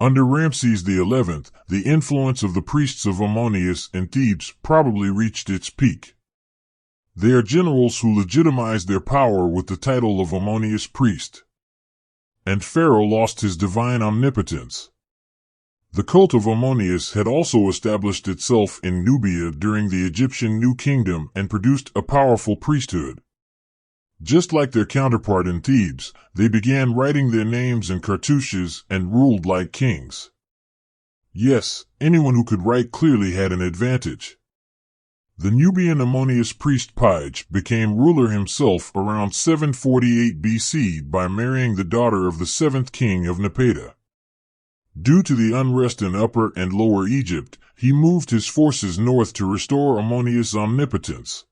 Under Ramses XI, the influence of the priests of Ammonius in Thebes probably reached its peak. They are generals who legitimized their power with the title of Ammonius priest. And Pharaoh lost his divine omnipotence. The cult of Ammonius had also established itself in Nubia during the Egyptian New Kingdom and produced a powerful priesthood. Just like their counterpart in Thebes, they began writing their names in cartouches and ruled like kings. Yes, anyone who could write clearly had an advantage. The Nubian Ammonius priest Pige became ruler himself around 748 BC by marrying the daughter of the seventh king of Napata. Due to the unrest in Upper and Lower Egypt, he moved his forces north to restore Ammonius' omnipotence.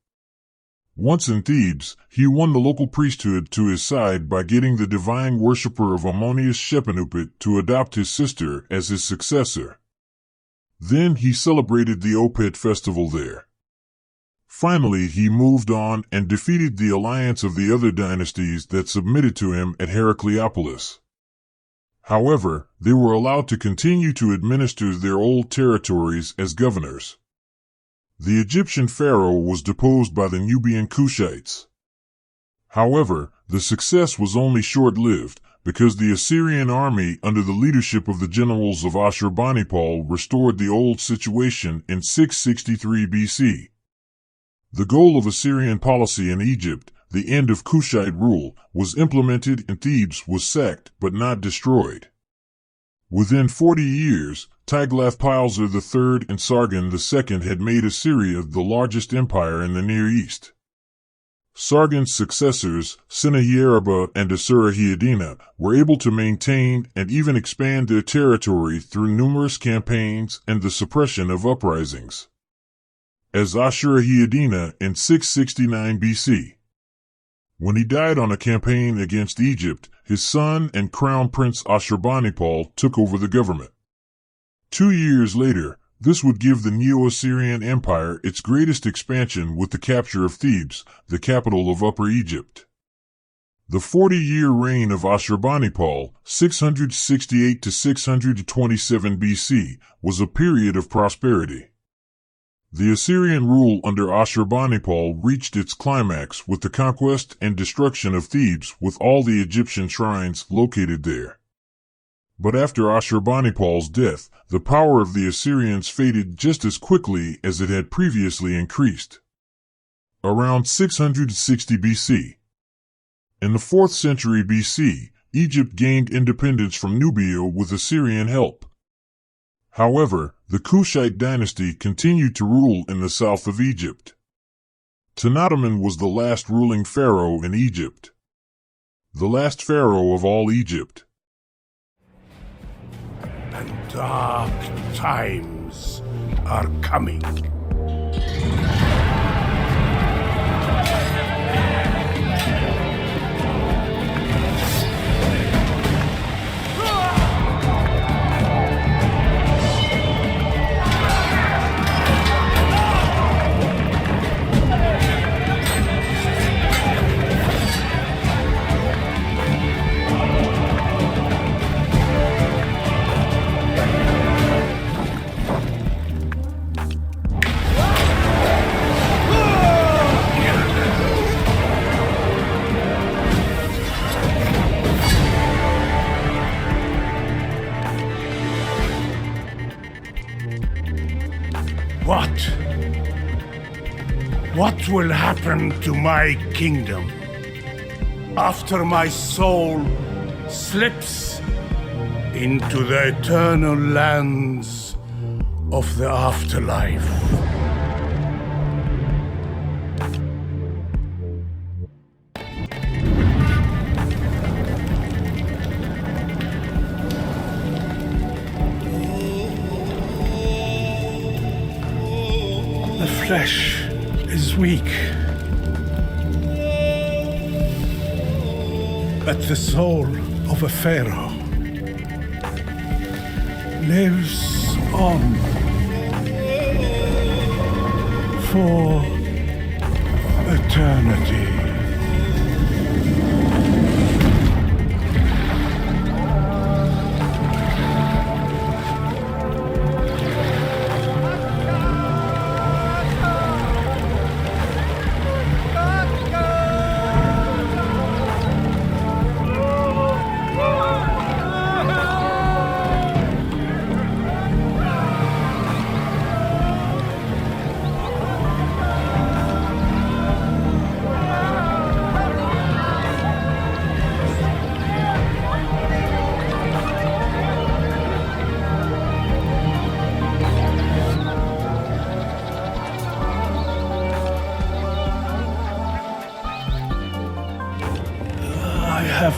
Once in Thebes, he won the local priesthood to his side by getting the divine worshipper of Ammonius Shepenupet to adopt his sister as his successor. Then he celebrated the Opet festival there. Finally, he moved on and defeated the alliance of the other dynasties that submitted to him at Heracleopolis. However, they were allowed to continue to administer their old territories as governors. The Egyptian pharaoh was deposed by the Nubian Kushites. However, the success was only short-lived, because the Assyrian army under the leadership of the generals of Ashurbanipal restored the old situation in 663 BC. The goal of Assyrian policy in Egypt, the end of Kushite rule, was implemented and Thebes was sacked but not destroyed. Within 40 years, Tiglath-Pileser III and Sargon II had made Assyria the largest empire in the Near East. Sargon's successors, Sennacherib and Assur-Ahiedanna, were able to maintain and even expand their territory through numerous campaigns and the suppression of uprisings. As Ashur-Ahiedanna in 669 BC. When he died on a campaign against Egypt, his son and crown prince Ashurbanipal took over the government. 2 years later, this would give the Neo-Assyrian Empire its greatest expansion with the capture of Thebes, the capital of Upper Egypt. The 40-year reign of Ashurbanipal, 668 to 627 BC, was a period of prosperity. The Assyrian rule under Ashurbanipal reached its climax with the conquest and destruction of Thebes with all the Egyptian shrines located there. But after Ashurbanipal's death, the power of the Assyrians faded just as quickly as it had previously increased. Around 660 BC. In the 4th century BC, Egypt gained independence from Nubia with Assyrian help. However, the Kushite dynasty continued to rule in the south of Egypt. Tenatamen was the last ruling pharaoh in Egypt. The last pharaoh of all Egypt. And dark times are coming. What will happen to my kingdom after my soul slips into the eternal lands of the afterlife? The flesh is weak, but the soul of a pharaoh lives on for eternity.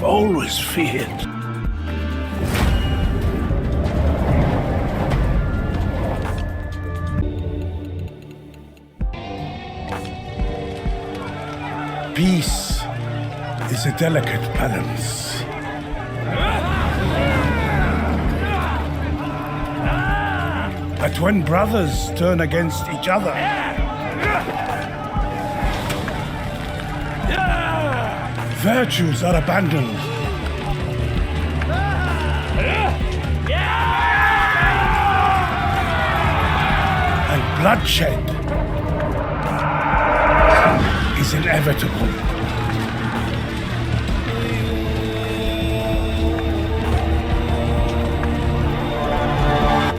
always feared. Peace is a delicate balance. But when brothers turn against each other, virtues are abandoned. And bloodshed is inevitable.